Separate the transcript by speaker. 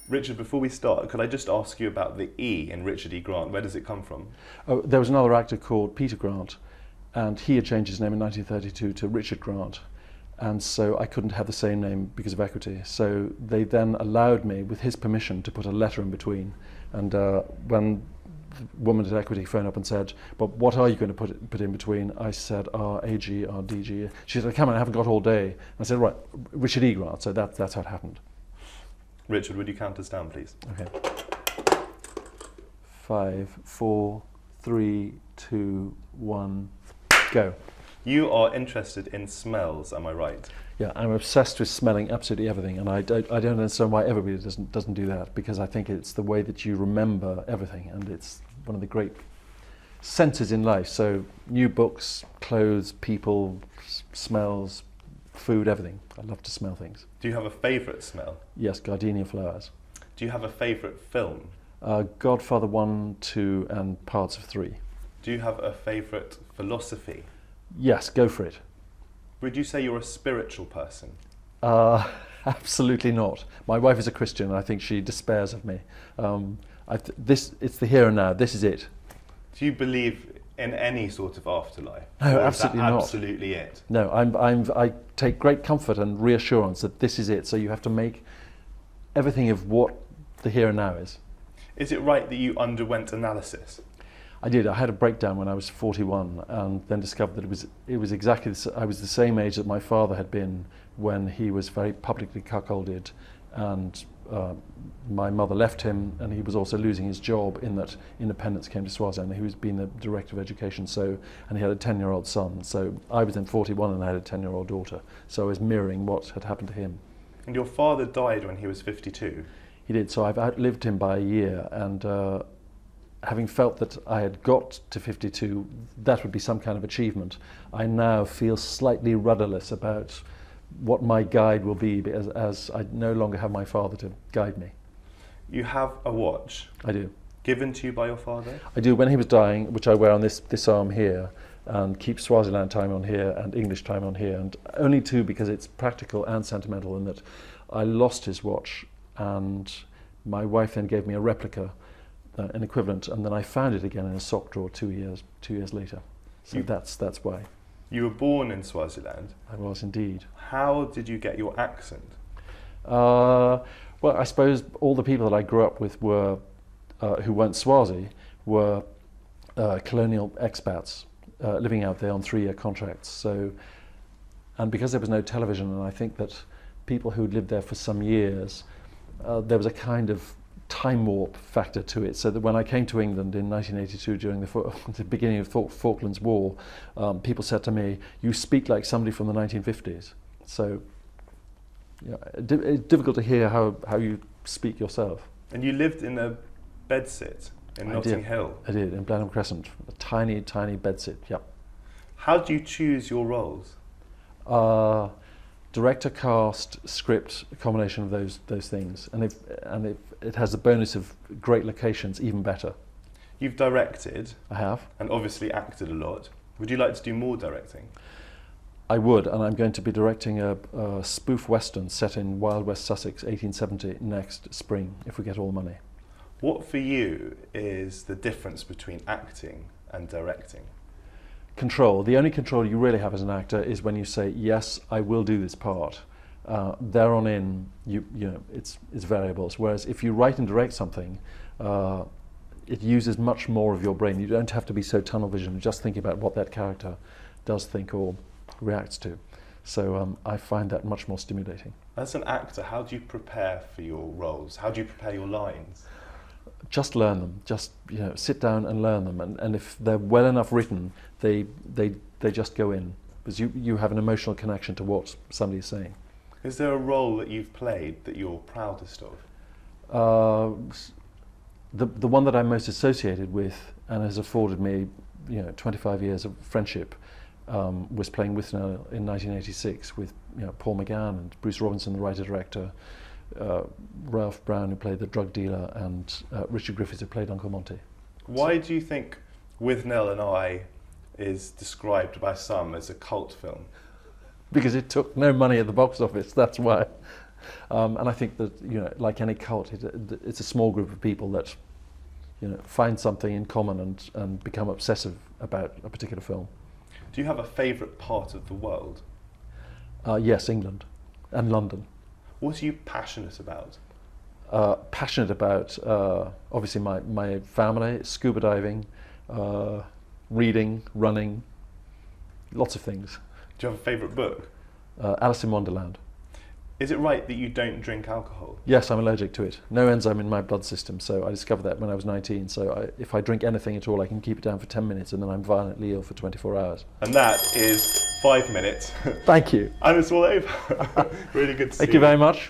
Speaker 1: Richard, before we start, could I just ask you about the E in Richard E. Grant? Where does it come from?
Speaker 2: Oh, there was another actor called Peter Grant, and he had changed his name in 1932 to Richard Grant, and so I couldn't have the same name because of equity. So they then allowed me, with his permission, to put a letter in between. And when the woman at Equity phoned up and said, "But what are you going to put in between?" I said, "RAG, RDG." She said, "Come on, I haven't got all day." I said, "Right, Richard E. Grant." So that's how it happened.
Speaker 1: Richard, would you count us down, please?
Speaker 2: Okay. 5, 4, 3, 2, 1, go.
Speaker 1: You are interested in smells, am I right?
Speaker 2: Yeah, I'm obsessed with smelling absolutely everything, and I don't understand why everybody doesn't do that, because I think it's the way that you remember everything, and it's one of the great senses in life. So new books, clothes, people, smells, food, everything. I love to smell things.
Speaker 1: Do you have a favourite smell?
Speaker 2: Yes, gardenia flowers.
Speaker 1: Do you have a favourite film?
Speaker 2: Godfather 1, 2, and parts of 3.
Speaker 1: Do you have a favourite philosophy?
Speaker 2: Yes, go for it.
Speaker 1: Would you say you're a spiritual person?
Speaker 2: Absolutely not. My wife is a Christian, and I think she despairs of me. It's the here and now. This is it.
Speaker 1: Do you believe in any sort of afterlife?
Speaker 2: No,
Speaker 1: Or is
Speaker 2: absolutely
Speaker 1: that
Speaker 2: not.
Speaker 1: absolutely it?
Speaker 2: No, I take great comfort and reassurance that this is it. So you have to make everything of what the here and now is.
Speaker 1: Is it right that you underwent analysis?
Speaker 2: I did. I had a breakdown when I was 41, and then discovered that it was exactly I was the same age that my father had been when he was very publicly cuckolded, and my mother left him, and he was also losing his job in that independence came to Swaziland. He was being the director of education, and he had a 10-year-old son. So I was then 41 and I had a 10-year-old daughter. So I was mirroring what had happened to him.
Speaker 1: And your father died when he was 52.
Speaker 2: He did. So I've outlived him by a year, and having felt that I had got to 52, that would be some kind of achievement. I now feel slightly rudderless about what my guide will be, as I no longer have my father to guide me.
Speaker 1: You have a watch
Speaker 2: I do.
Speaker 1: given to you by your father?
Speaker 2: I do. When he was dying, which I wear on this arm here, and keep Swaziland time on here and English time on here, and only two because it's practical and sentimental, in that I lost his watch, and my wife then gave me a replica, an equivalent, and then I found it again in a sock drawer 2 years later. So that's why.
Speaker 1: You were born in Swaziland.
Speaker 2: I was indeed.
Speaker 1: How did you get your accent?
Speaker 2: Well, I suppose all the people that I grew up with were, who weren't Swazi, were colonial expats living out there on 3-year contracts. So, and because there was no television, and I think that people who'd lived there for some years, there was a kind of time warp factor to it, so that when I came to England in 1982 during the beginning of Falklands War, people said to me, "You speak like somebody from the 1950s." So it's difficult to hear how you speak yourself.
Speaker 1: And you lived in a bedsit in Notting Hill.
Speaker 2: I did, in Blenheim Crescent, a tiny bedsit, yep.
Speaker 1: How do you choose your roles?
Speaker 2: Director, cast, script, a combination of those things, and it has the bonus of great locations, even better.
Speaker 1: You've directed.
Speaker 2: I have.
Speaker 1: And obviously acted a lot. Would you like to do more directing?
Speaker 2: I would, and I'm going to be directing a spoof western set in Wild West Sussex, 1870, next spring, if we get all the money.
Speaker 1: What for you is the difference between acting and directing?
Speaker 2: Control. The only control you really have as an actor is when you say, "Yes, I will do this part." There on in, you know, it's variables. Whereas if you write and direct something, it uses much more of your brain. You don't have to be so tunnel vision, just thinking about what that character does think or reacts to. So I find that much more stimulating.
Speaker 1: As an actor, how do you prepare for your roles? How do you prepare your lines?
Speaker 2: Just learn them. Just sit down and learn them. And if they're well enough written, they just go in, because you have an emotional connection to what somebody's saying.
Speaker 1: Is there a role that you've played that you're proudest of?
Speaker 2: The one that I'm most associated with and has afforded me 25 years of friendship was playing Withnail in 1986 with Paul McGann and Bruce Robinson, the writer-director, Ralph Brown, who played the drug dealer, and Richard Griffiths, who played Uncle Monty.
Speaker 1: Why do you think Withnail and I is described by some as a cult film?
Speaker 2: Because it took no money at the box office, that's why. And I think that, like any cult, it's a small group of people that, find something in common and become obsessive about a particular film.
Speaker 1: Do you have a favourite part of the world?
Speaker 2: Yes, England and London.
Speaker 1: What are you passionate about?
Speaker 2: Passionate about, obviously, my family, scuba diving, reading, running, lots of things.
Speaker 1: Do you have a favourite book?
Speaker 2: Alice in Wonderland.
Speaker 1: Is it right that you don't drink alcohol?
Speaker 2: Yes, I'm allergic to it. No enzyme in my blood system, so I discovered that when I was 19. So if I drink anything at all, I can keep it down for 10 minutes and then I'm violently ill for 24 hours.
Speaker 1: And that is 5 minutes.
Speaker 2: Thank you.
Speaker 1: And it's all over. Really good to see you.
Speaker 2: Thank you very much.